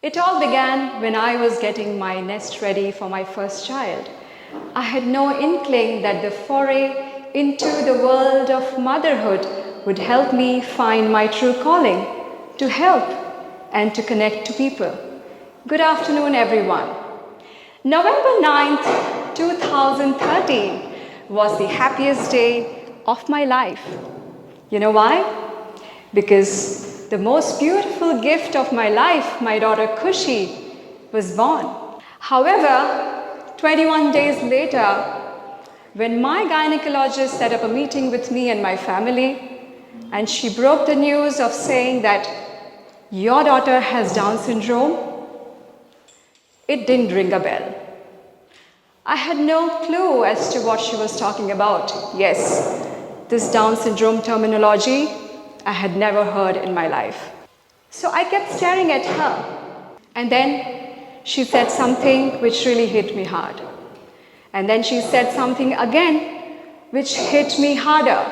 It all began when I was getting my nest ready for my first child. I had no inkling that the foray into the world of motherhood would help me find my true calling, to help and to connect to people. Good afternoon, everyone. November 9th, 2013 was the happiest day of my life. You know why? Because the most beautiful gift of my life, my daughter Kushi, was born. However, 21 days later, when my gynecologist set up a meeting with me and my family, and she broke the news of saying that your daughter has Down syndrome, it didn't ring a bell. I had no clue as to what she was talking about. Yes, this Down syndrome terminology I had never heard in my life. So I kept staring at her. And then she said something which really hit me hard. And then she said something again which hit me harder.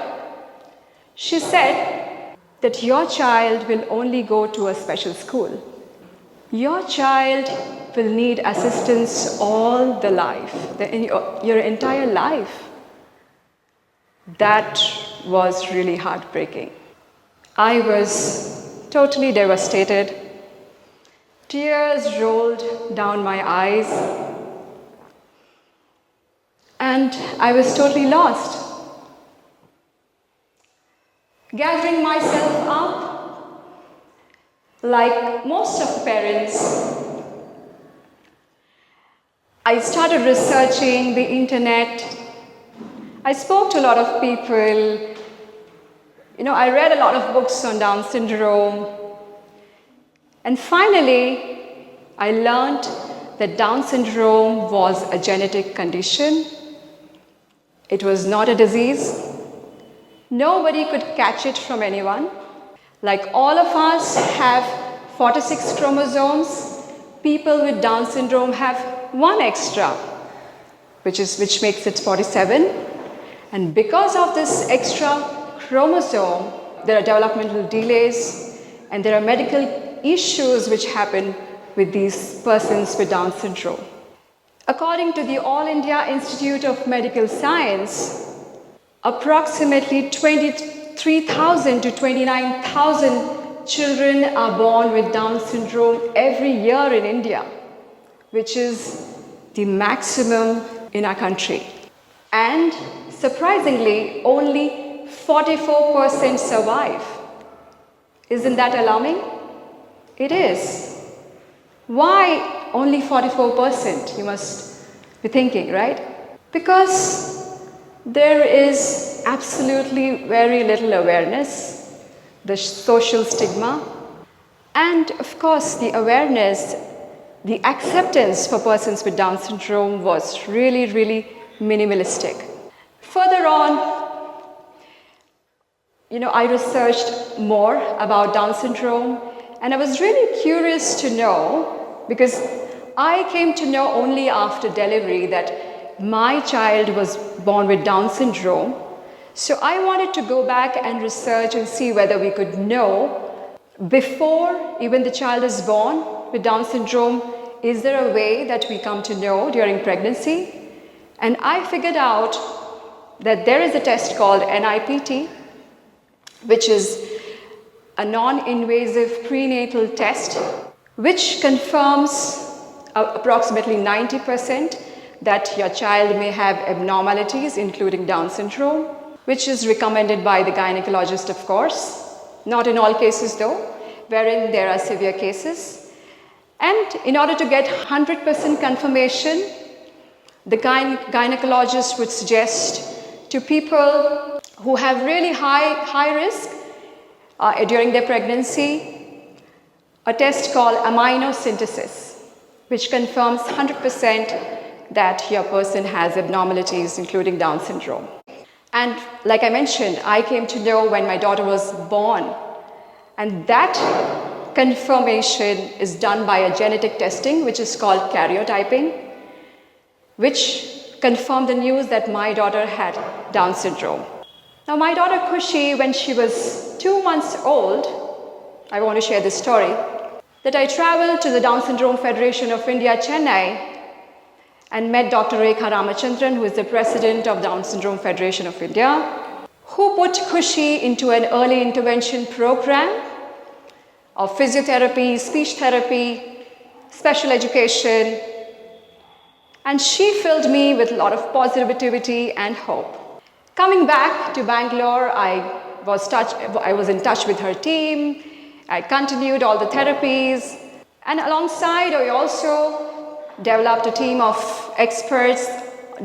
She said that your child will only go to a special school. Your child will need assistance all the life, your entire life. That was really heartbreaking. I was totally devastated. Tears rolled down my eyes, and I was totally lost. Gathering myself up, like most of parents, I started researching the internet. I spoke to a lot of people. I read a lot of books on Down syndrome. And finally, I learned that Down syndrome was a genetic condition. It was not a disease. Nobody could catch it from anyone. Like all of us have 46 chromosomes, people with Down syndrome have one extra, which makes it 47. And because of this extra chromosome, there are developmental delays and there are medical issues which happen with these persons with Down syndrome. According to the All India Institute of Medical Science, approximately 23,000 to 29,000 children are born with Down syndrome every year in India, which is the maximum in our country. And surprisingly, only 44% survive. Isn't that alarming? It is. Why only 44%? You must be thinking, right? Because there is absolutely very little awareness, the social stigma, and of course the awareness, the acceptance for persons with Down syndrome was really, really minimalistic. Further on, I researched more about Down syndrome, and I was really curious to know, because I came to know only after delivery that my child was born with Down syndrome. So I wanted to go back and research and see whether we could know before even the child is born with Down syndrome, is there a way that we come to know during pregnancy? And I figured out that there is a test called NIPT, which is a non-invasive prenatal test, which confirms approximately 90% that your child may have abnormalities, including Down syndrome, which is recommended by the gynecologist, of course. Not in all cases though, wherein there are severe cases. And in order to get 100% confirmation, the gynecologist would suggest to people who have really high risk during their pregnancy a test called amniocentesis, which confirms 100% that your person has abnormalities, including Down syndrome. And like I mentioned, I came to know when my daughter was born, and that confirmation is done by a genetic testing, which is called karyotyping, which confirmed the news that my daughter had Down syndrome. Now, my daughter Kushi, when she was 2 months old, I want to share this story. that I traveled to the Down Syndrome Federation of India, Chennai, and met Dr. Rekha Ramachandran, who is the president of Down Syndrome Federation of India, who put Khushi into an early intervention program of physiotherapy, speech therapy, special education, and she filled me with a lot of positivity and hope. Coming back to Bangalore, I was in touch with her team. I continued all the therapies, and alongside I also developed a team of experts,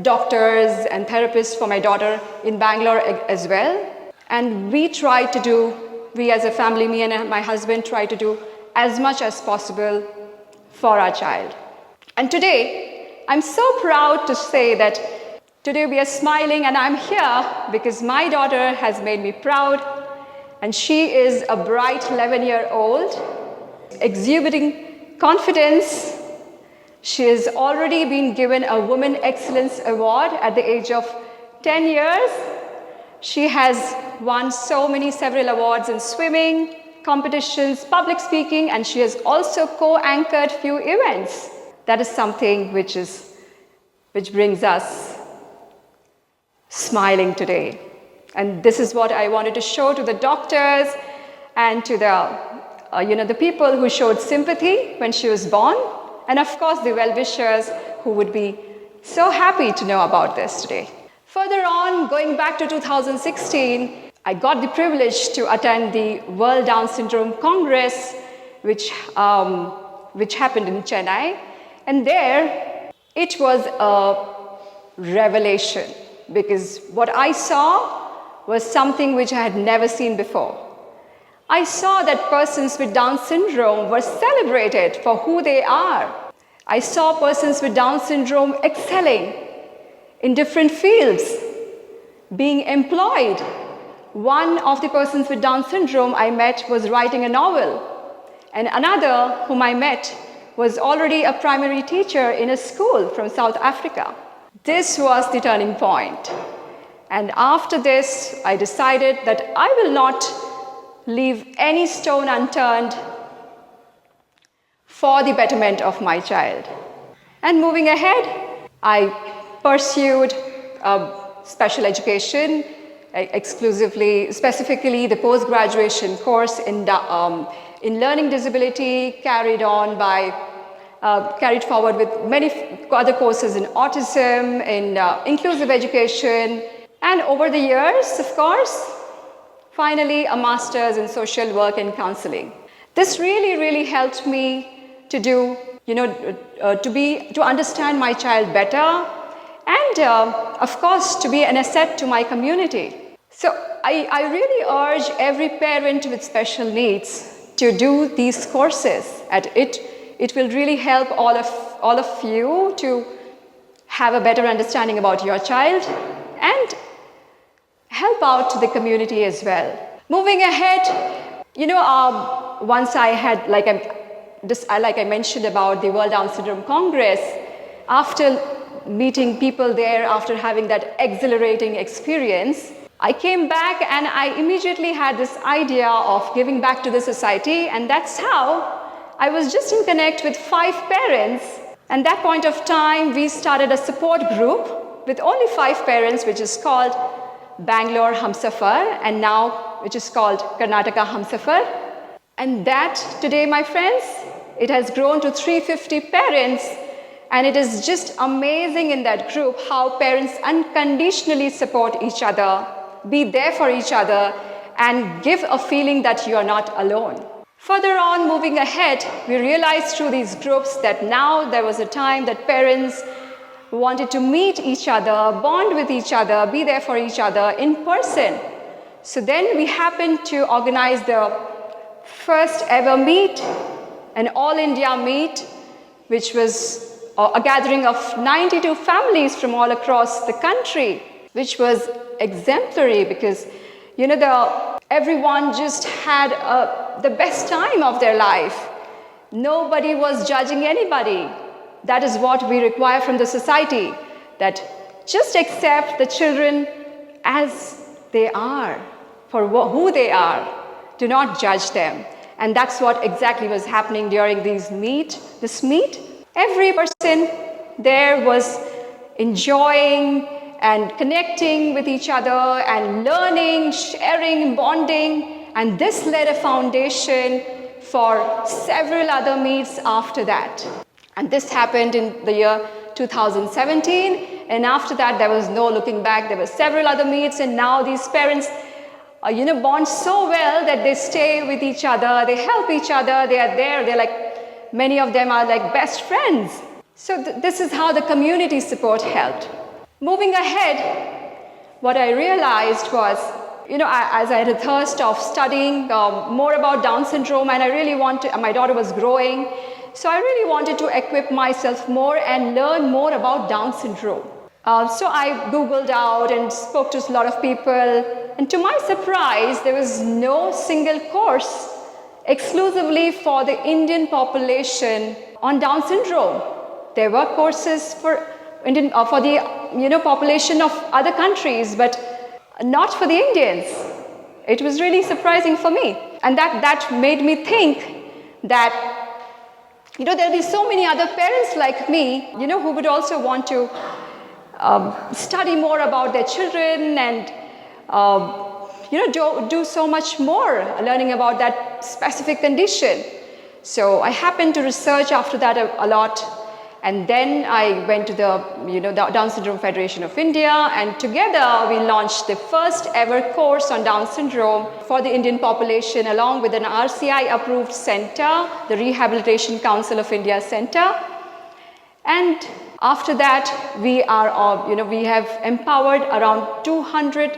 doctors and therapists for my daughter in Bangalore as well. And we as a family, me and my husband, tried to do as much as possible for our child. And today, I'm so proud to say that today we are smiling, and I'm here because my daughter has made me proud, and she is a bright 11-year-old, exhibiting confidence. She has already been given a Women Excellence Award at the age of 10 years. She has won several awards in swimming, competitions, public speaking, and she has also co-anchored few events. That is something which brings us smiling today. And this is what I wanted to show to the doctors and to the people who showed sympathy when she was born, and of course the well-wishers who would be so happy to know about this today. Further on, going back to 2016, I got the privilege to attend the World Down Syndrome Congress, which happened in Chennai. And there, it was a revelation, because what I saw was something which I had never seen before. I saw that persons with Down syndrome were celebrated for who they are. I saw persons with Down syndrome excelling in different fields, being employed. One of the persons with Down syndrome I met was writing a novel, and another whom I met was already a primary teacher in a school from South Africa. This was the turning point. And after this, I decided that I will not leave any stone unturned for the betterment of my child. And moving ahead, I pursued special education, specifically the post-graduation course in learning disability, carried forward with many other courses in autism, in inclusive education, and over the years, of course, finally a master's in social work and counseling. This really helped me to understand my child better, and of course to be an asset to my community. So I really urge every parent with special needs to do these courses. It will really help all of you to have a better understanding about your child and help out the community as well. Moving ahead, once I had, like I mentioned about the World Down Syndrome Congress, after meeting people there, after having that exhilarating experience, I came back and I immediately had this idea of giving back to the society, and that's how I was just in connect with 5 parents. And that point of time, we started a support group with only 5 parents, which is called Bangalore Humsafar, and now which is called Karnataka Humsafar. And that today, my friends, it has grown to 350 parents, and it is just amazing in that group how parents unconditionally support each other, be there for each other, and give a feeling that you are not alone. Further on, moving ahead, we realized through these groups that now there was a time that parents wanted to meet each other, bond with each other, be there for each other in person. So then we happened to organize the first ever meet, an all-India meet, which was a gathering of 92 families from all across the country, which was exemplary because, everyone just had the best time of their life. Nobody was judging anybody. That is what we require from the society, that just accept the children as they are, for who they are. Do not judge them. And that's what exactly was happening during this meet. Every person there was enjoying and connecting with each other and learning, sharing, bonding. And this laid a foundation for several other meets after that. And this happened in the year 2017. And after that, there was no looking back. There were several other meets, and now these parents bond so well that they stay with each other, they help each other, they are there, they're like, many of them are like best friends. So this is how the community support helped. Moving ahead, what I realized was, as I had a thirst of studying more about Down syndrome, and I really wanted, my daughter was growing, so I really wanted to equip myself more and learn more about Down syndrome. So I Googled out and spoke to a lot of people, and to my surprise, there was no single course exclusively for the Indian population on Down syndrome. There were courses for the population of other countries, but not for the Indians. It was really surprising for me, and that made me think that there'll be so many other parents like me, who would also want to study more about their children and do so much more learning about that specific condition. So I happened to research after that a lot, and then I went to the Down Syndrome Federation of India, and together we launched the first ever course on Down syndrome for the Indian population, along with an RCI approved center, the Rehabilitation Council of India Center. And after that, we have empowered around 200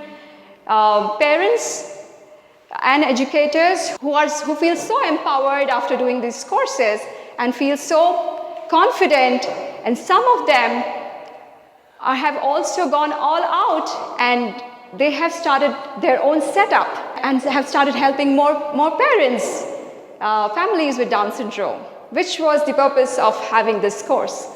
parents and educators who feel so empowered after doing these courses and feel so confident, and some of them have also gone all out, and they have started their own setup and have started helping more parents, families with Down syndrome, which was the purpose of having this course,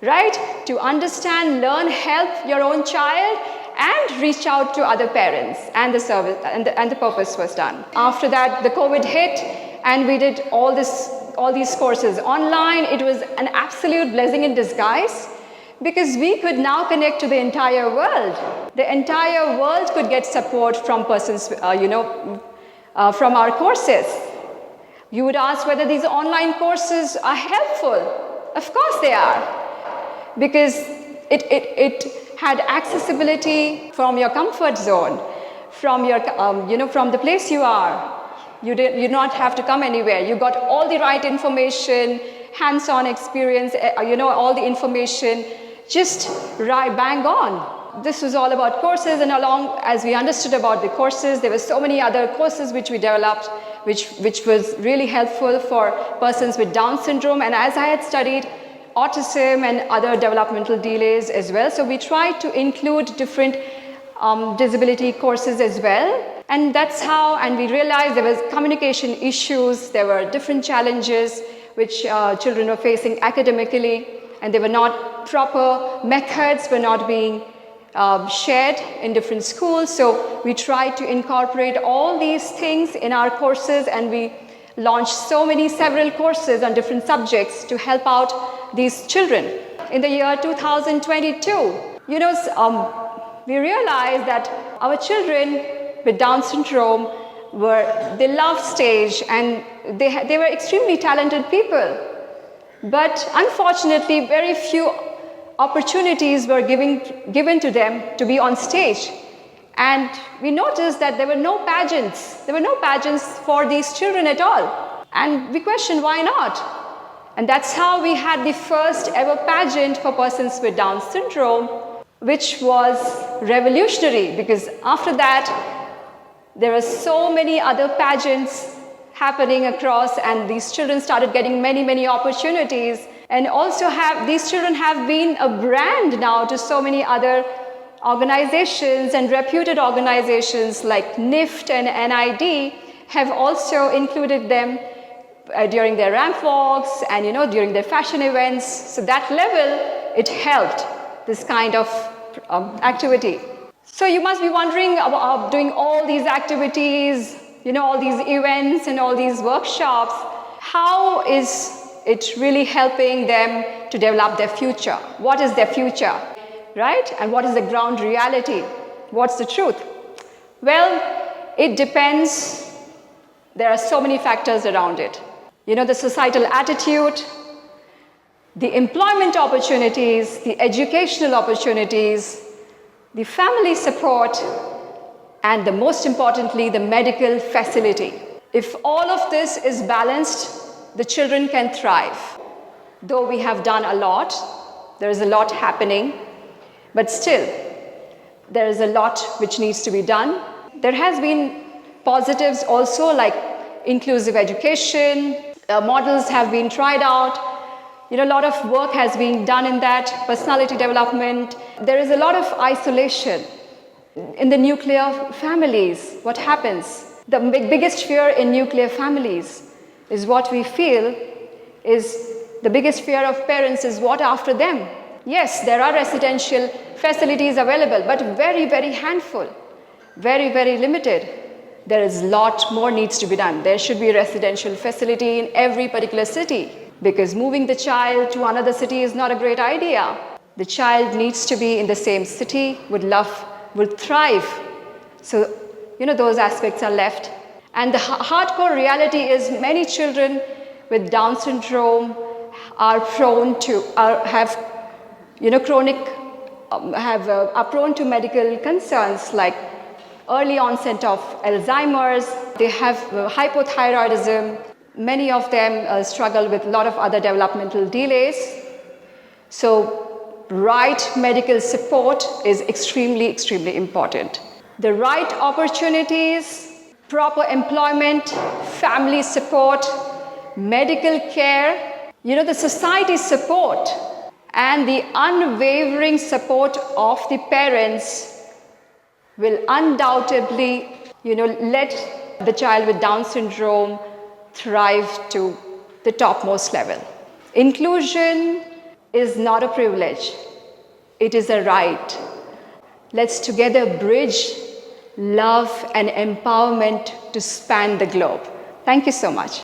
right? To understand, learn, help your own child, and reach out to other parents, and the service and the purpose was done. After that, the COVID hit, and we did all these courses online. It was an absolute blessing in disguise, because we could now connect to the entire world. The entire world could get support from persons, from our courses. You would ask whether these online courses are helpful. Of course they are, because it had accessibility from your comfort zone, from your, from the place you are. You did not have to come anywhere. You got all the right information, hands-on experience, all the information, just right bang on. This was all about courses, and along as we understood about the courses, there were so many other courses which we developed, which was really helpful for persons with Down syndrome. And as I had studied autism and other developmental delays as well, so we tried to include different disability courses as well. And that's how, and we realized there was communication issues, there were different challenges which children were facing academically, and there were not proper methods were not being shared in different schools. So we tried to incorporate all these things in our courses, and we launched several courses on different subjects to help out these children. In the year 2022, we realized that our children with Down syndrome they loved stage, and they were extremely talented people. But unfortunately, very few opportunities were given to them to be on stage. And we noticed that there were no pageants. There were no pageants for these children at all. And we questioned why not. And that's how we had the first ever pageant for persons with Down syndrome, which was revolutionary, because after that, there were so many other pageants happening across, and these children started getting many opportunities. And also these children have been a brand now to so many other organizations, and reputed organizations like NIFT and NID have also included them during their ramp walks and during their fashion events. So that level, it helped this kind of activity. So you must be wondering about doing all these activities, all these events and all these workshops, how is it really helping them to develop their future? What is their future, right? And what is the ground reality? What's the truth? Well, it depends. There are so many factors around it. The societal attitude, the employment opportunities, the educational opportunities, the family support, and the most importantly, the medical facility. If all of this is balanced, the children can thrive. Though we have done a lot, there is a lot happening, but still, there is a lot which needs to be done. There has been positives also, like inclusive education, models have been tried out. A lot of work has been done in that, personality development. There is a lot of isolation in the nuclear families. What happens? The biggest fear in nuclear families is what we feel is the biggest fear of parents is what after them. Yes, there are residential facilities available, but very, very handful, very, very limited. There is a lot more needs to be done. There should be a residential facility in every particular city, because moving the child to another city is not a great idea. The child needs to be in the same city, would thrive. So, those aspects are left. And the hardcore reality is many children with Down syndrome are prone to, have are prone to medical concerns like early onset of Alzheimer's. They have hypothyroidism. Many of them struggle with a lot of other developmental delays. So, right medical support is extremely, extremely important. The right opportunities, proper employment, family support, medical care, the society support, and the unwavering support of the parents will undoubtedly, let the child with Down syndrome thrive to the topmost level. Inclusion is not a privilege. It is a right. Let's together bridge love and empowerment to span the globe. Thank you so much.